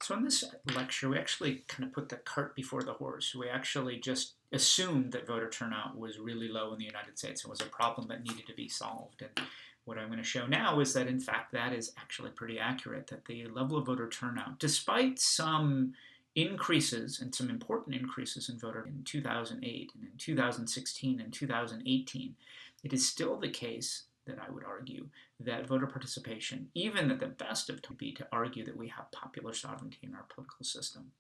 So in this lecture, we actually kind of put the cart before the horse. We actually just assumed that voter turnout was really low in the United States and was a problem that needed to be solved. And what I'm going to show now is that, in fact, that is actually pretty accurate, that the level of voter turnout, despite some increases and some important increases in voter in 2008 and in 2016 and 2018, it is still the case that I would argue that voter participation, even at the best of times, would be to argue that we have popular sovereignty in our political system.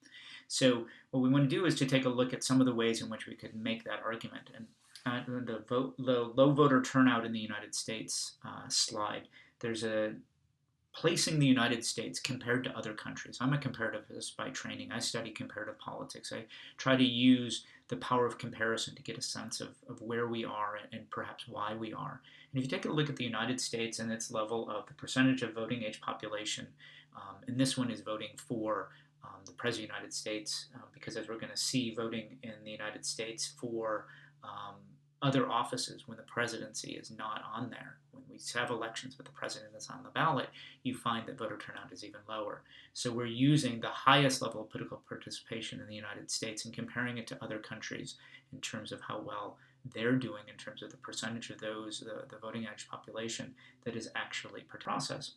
So what we want to do is to take a look at some of the ways in which we could make that argument. And the low voter turnout in the United States slide, there's a placing the United States compared to other countries. I'm a comparativist by training. I study comparative politics. I try to use the power of comparison to get a sense of where we are and perhaps why we are. And if you take a look at the United States and its level of the percentage of voting age population, and this one is voting for the President of the United States, because as we're going to see, voting in the United States for other offices when the presidency is not on there. When we have elections but the president is on the ballot, you find that voter turnout is even lower. So we're using the highest level of political participation in the United States and comparing it to other countries in terms of how well they're doing in terms of the percentage of those, the voting age population that is actually per process.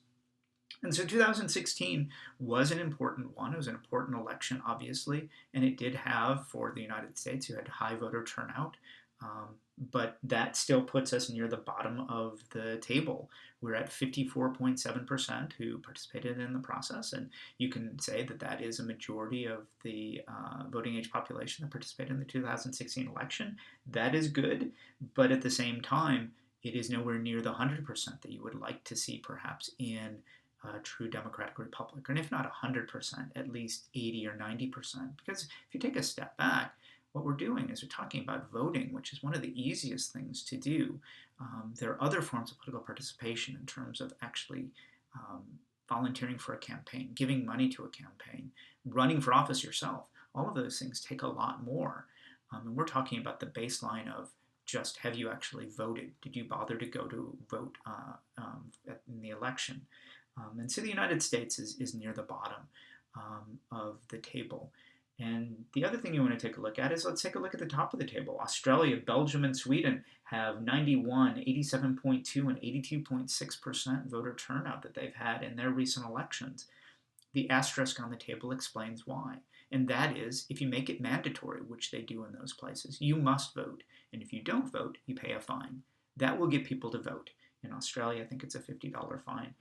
And so 2016 was an important one. It was an important election, obviously, and it did have, for the United States, you had high voter turnout. But that still puts us near the bottom of the table. We're at 54.7% who participated in the process, and you can say that that is a majority of the voting age population that participated in the 2016 election. That is good, but at the same time, it is nowhere near the 100% that you would like to see perhaps in a true democratic republic, and if not 100%, at least 80 or 90%. Because if you take a step back, what we're doing is we're talking about voting, which is one of the easiest things to do. There are other forms of political participation in terms of actually volunteering for a campaign, giving money to a campaign, running for office yourself. All of those things take a lot more. And we're talking about the baseline of just, have you actually voted? Did you bother to go to vote in the election? And so the United States is near the bottom of the table. And the other thing you want to take a look at is, let's take a look at the top of the table. Australia, Belgium, and Sweden have 91, 87.2, and 82.6% voter turnout that they've had in their recent elections. The asterisk on the table explains why. And that is, if you make it mandatory, which they do in those places, you must vote. And if you don't vote, you pay a fine. That will get people to vote. In Australia, I think it's a $50 fine.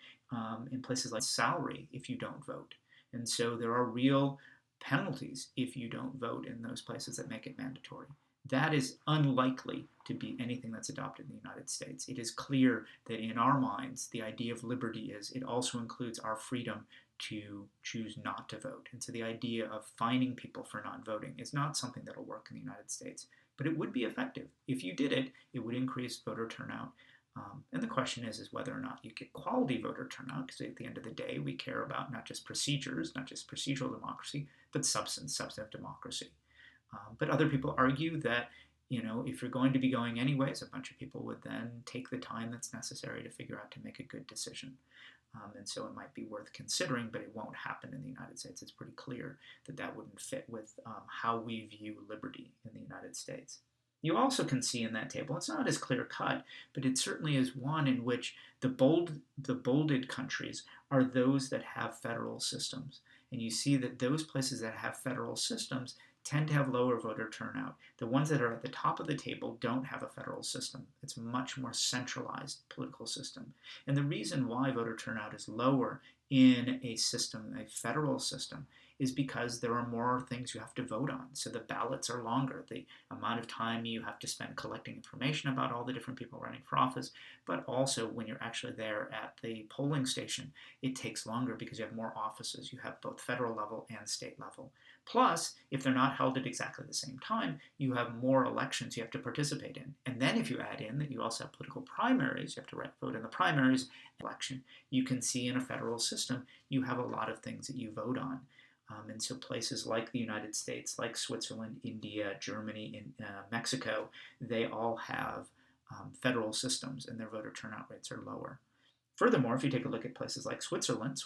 In places like salary, if you don't vote. And so there are real penalties if you don't vote in those places that make it mandatory. That is unlikely to be anything that's adopted in the United States. It is clear that in our minds, the idea of liberty is it also includes our freedom to choose not to vote. And so the idea of fining people for not voting is not something that will work in the United States. But it would be effective. If you did it, it would increase voter turnout. And the question is whether or not you get quality voter turnout, because at the end of the day, we care about not just procedures, not just procedural democracy, but substantive democracy. But other people argue that, if you're going to be going anyways, a bunch of people would then take the time that's necessary to figure out to make a good decision. And so it might be worth considering, but it won't happen in the United States. It's pretty clear that that wouldn't fit with how we view liberty in the United States. You also can see in that table, it's not as clear cut, but it certainly is one in which the bolded countries are those that have federal systems. And you see that those places that have federal systems tend to have lower voter turnout. The ones that are at the top of the table don't have a federal system. It's a much more centralized political system. And the reason why voter turnout is lower in a system, a federal system, is because there are more things you have to vote on. So the ballots are longer. The amount of time you have to spend collecting information about all the different people running for office, but also when you're actually there at the polling station, it takes longer because you have more offices. You have both federal level and state level. Plus, if they're not held at exactly the same time, you have more elections you have to participate in. And then if you add in that you also have political primaries, you have to vote in the primaries election, you can see in a federal system, you have a lot of things that you vote on. And so places like the United States, like Switzerland, India, Germany, and Mexico, they all have federal systems and their voter turnout rates are lower. Furthermore, if you take a look at places like Switzerland,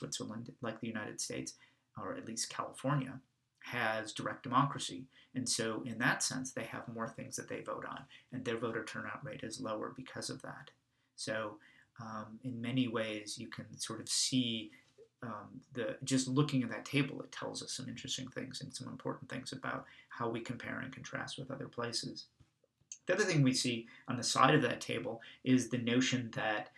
like the United States, or at least California, has direct democracy. And so, in that sense, they have more things that they vote on, and their voter turnout rate is lower because of that. So, in many ways, you can sort of see just looking at that table, it tells us some interesting things and some important things about how we compare and contrast with other places. The other thing we see on the side of that table is the notion that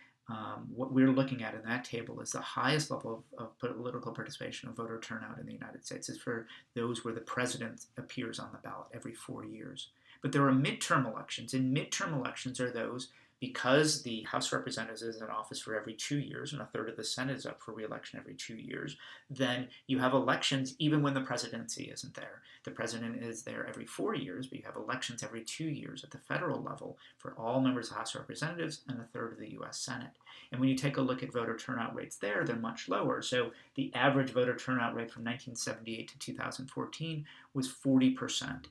what we're looking at in that table is the highest level of political participation of voter turnout in the United States is for those where the president appears on the ballot every 4 years. But there are midterm elections, and midterm elections are those because the House of Representatives is in office for every 2 years and a third of the Senate is up for re-election every 2 years, then you have elections even when the presidency isn't there. The president is there every 4 years, but you have elections every 2 years at the federal level for all members of the House of Representatives and a third of the U.S. Senate. And when you take a look at voter turnout rates there, they're much lower. So the average voter turnout rate from 1978 to 2014 was 40%.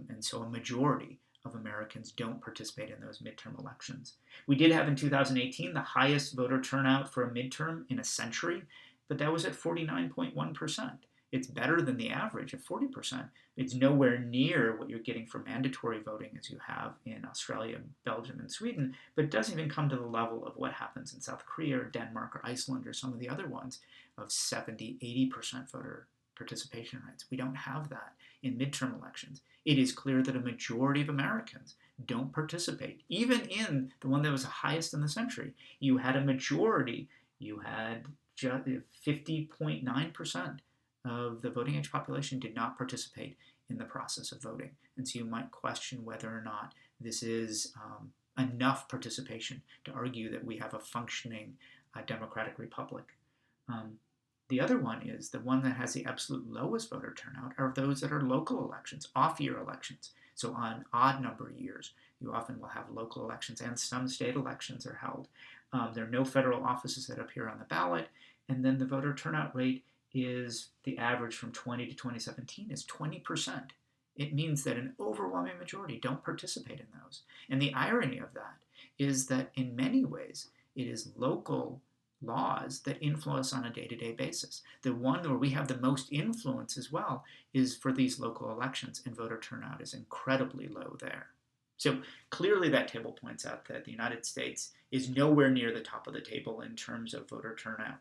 And so a majority of Americans don't participate in those midterm elections. We did have in 2018 the highest voter turnout for a midterm in a century, but that was at 49.1%. It's better than the average of 40%. It's nowhere near what you're getting for mandatory voting as you have in Australia, Belgium, and Sweden, but it doesn't even come to the level of what happens in South Korea or Denmark or Iceland or some of the other ones of 70, 80% voter participation rates. We don't have that in midterm elections. It is clear that a majority of Americans don't participate. Even in the one that was the highest in the century, you had a majority, you had 50.9% of the voting age population did not participate in the process of voting. And so you might question whether or not this is enough participation to argue that we have a functioning democratic republic. The other one is the one that has the absolute lowest voter turnout are those that are local elections, off-year elections. So on odd number of years, you often will have local elections and some state elections are held. There are no federal offices that appear on the ballot. And then the voter turnout rate is the average from 20 to 2017 is 20%. It means that an overwhelming majority don't participate in those. And the irony of that is that in many ways, it is local laws that influence on a day-to-day basis. The one where we have the most influence as well is for these local elections, and voter turnout is incredibly low there. So clearly that table points out that the United States is nowhere near the top of the table in terms of voter turnout.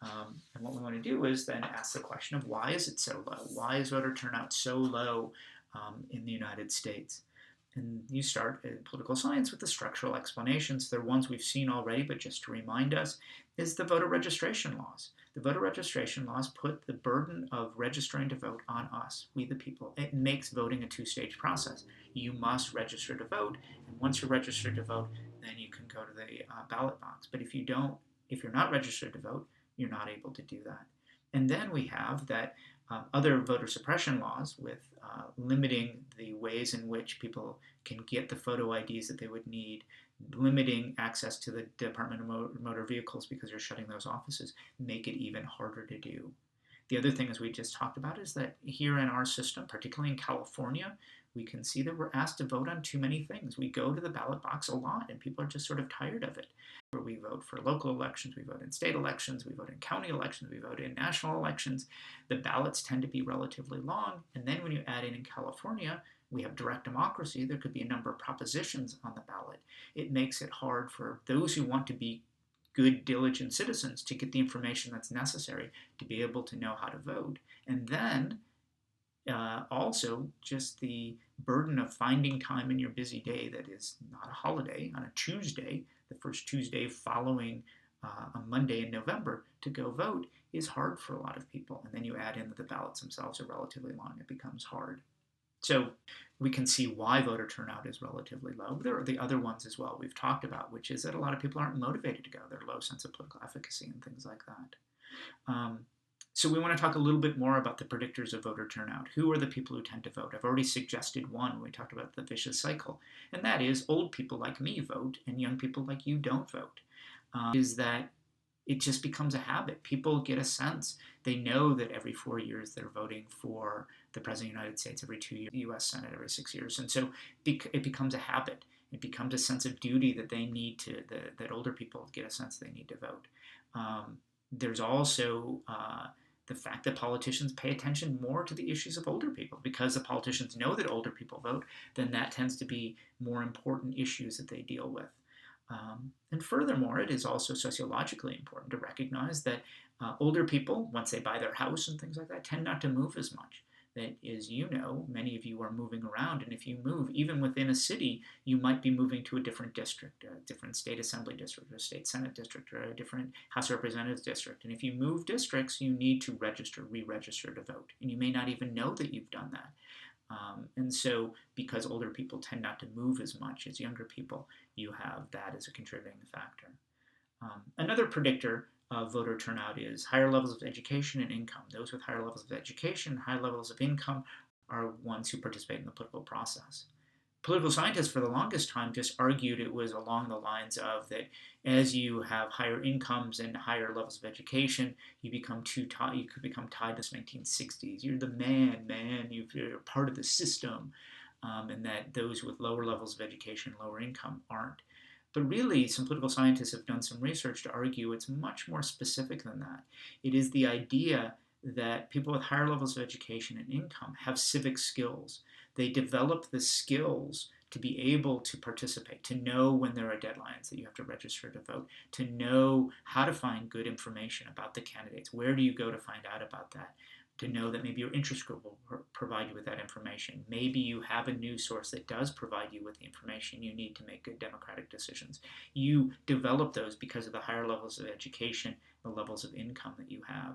And what we want to do is then ask the question of why is it so low? Why is voter turnout so low in the United States? And you start in political science with the structural explanations. They're ones we've seen already, but just to remind us, is the voter registration laws. The voter registration laws put the burden of registering to vote on us, we the people. It makes voting a two-stage process. You must register to vote, and once you're registered to vote, then you can go to the ballot box. But if you're not registered to vote, you're not able to do that. And then we have that other voter suppression laws with limiting the ways in which people can get the photo IDs that they would need, limiting access to the Department of Motor Vehicles because you're shutting those offices, make it even harder to do. The other thing, as we just talked about, is that here in our system, particularly in California, we can see that we're asked to vote on too many things. We go to the ballot box a lot, and people are just sort of tired of it. Where we vote for local elections, we vote in state elections, we vote in county elections, we vote in national elections. The ballots tend to be relatively long, and then when you add in California, we have direct democracy. There could be a number of propositions on the ballot. It makes it hard for those who want to be good, diligent citizens to get the information that's necessary to be able to know how to vote. And then also just the burden of finding time in your busy day that is not a holiday on a Tuesday, the first Tuesday following a Monday in November to go vote is hard for a lot of people. And then you add in that the ballots themselves are relatively long, it becomes hard. So we can see why voter turnout is relatively low. There are the other ones as well we've talked about, which is that a lot of people aren't motivated to go. There's a low sense of political efficacy and things like that. So we want to talk a little bit more about the predictors of voter turnout. Who are the people who tend to vote? I've already suggested one when we talked about the vicious cycle, and that is old people like me vote and young people like you don't vote. Is that it just becomes a habit. People get a sense. They know that every 4 years they're voting for the President of the United States, every 2 years, the U.S. Senate every 6 years. And so it becomes a habit. It becomes a sense of duty that they need to, that older people get a sense they need to vote. There's also the fact that politicians pay attention more to the issues of older people. Because the politicians know that older people vote, then that tends to be more important issues that they deal with. And furthermore, it is also sociologically important to recognize that older people, once they buy their house and things like that, tend not to move as much. That, as you know, many of you are moving around, and if you move, even within a city, you might be moving to a different district, a different state assembly district, or a state senate district, or a different House of Representatives district. And if you move districts, you need to re-register to vote, and you may not even know that you've done that. And so, because older people tend not to move as much as younger people, you have that as a contributing factor. Another predictor of voter turnout is higher levels of education and income. Those with higher levels of education, high levels of income, are ones who participate in the political process. Political scientists for the longest time just argued it was along the lines of that as you have higher incomes and higher levels of education, you could become tied to the 1960s. You're the man, you're part of the system, and that those with lower levels of education, lower income aren't. But really, some political scientists have done some research to argue it's much more specific than that. It is the idea that people with higher levels of education and income have civic skills. They develop the skills to be able to participate, to know when there are deadlines that you have to register to vote, to know how to find good information about the candidates. Where do you go to find out about that? To know that maybe your interest group will provide you with that information. Maybe you have a news source that does provide you with the information you need to make good democratic decisions. You develop those because of the higher levels of education, the levels of income that you have.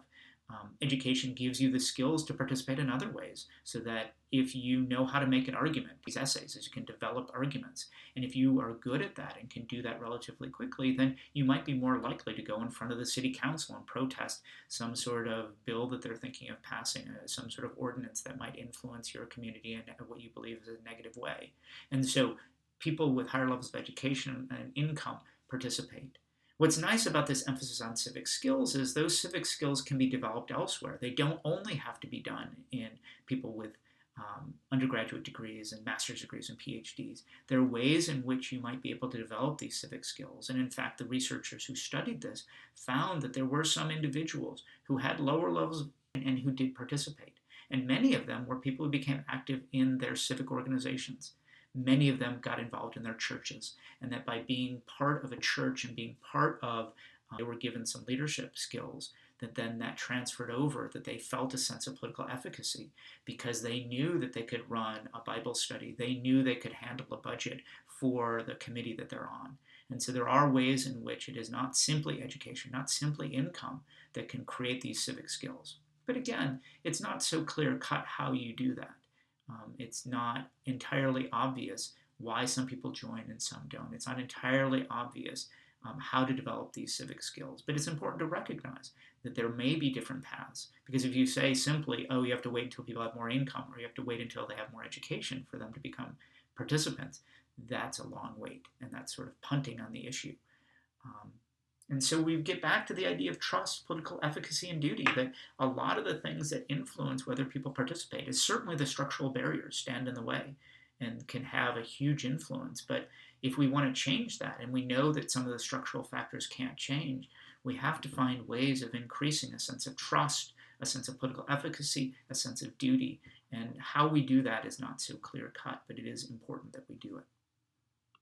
Education gives you the skills to participate in other ways, so that if you know how to make an argument, these essays, is you can develop arguments. And if you are good at that and can do that relatively quickly, then you might be more likely to go in front of the city council and protest some sort of bill that they're thinking of passing, some sort of ordinance that might influence your community in what you believe is a negative way. And so people with higher levels of education and income participate. What's nice about this emphasis on civic skills is those civic skills can be developed elsewhere. They don't only have to be done in people with undergraduate degrees and master's degrees and PhDs. There are ways in which you might be able to develop these civic skills. And in fact, the researchers who studied this found that there were some individuals who had lower levels and who did participate. And many of them were people who became active in their civic organizations. Many of them got involved in their churches, and that by being part of a church and being part of, they were given some leadership skills, that transferred over, that they felt a sense of political efficacy because they knew that they could run a Bible study. They knew they could handle a budget for the committee that they're on. And so there are ways in which it is not simply education, not simply income, that can create these civic skills. But again, it's not so clear-cut how you do that. It's not entirely obvious why some people join and some don't. It's not entirely obvious how to develop these civic skills. But it's important to recognize that there may be different paths. Because if you say simply, oh, you have to wait until people have more income, or you have to wait until they have more education for them to become participants, that's a long wait. And that's sort of punting on the issue. And so we get back to the idea of trust, political efficacy, and duty, that a lot of the things that influence whether people participate is certainly the structural barriers stand in the way and can have a huge influence. But if we want to change that, and we know that some of the structural factors can't change, we have to find ways of increasing a sense of trust, a sense of political efficacy, a sense of duty. And how we do that is not so clear cut, but it is important that we do it.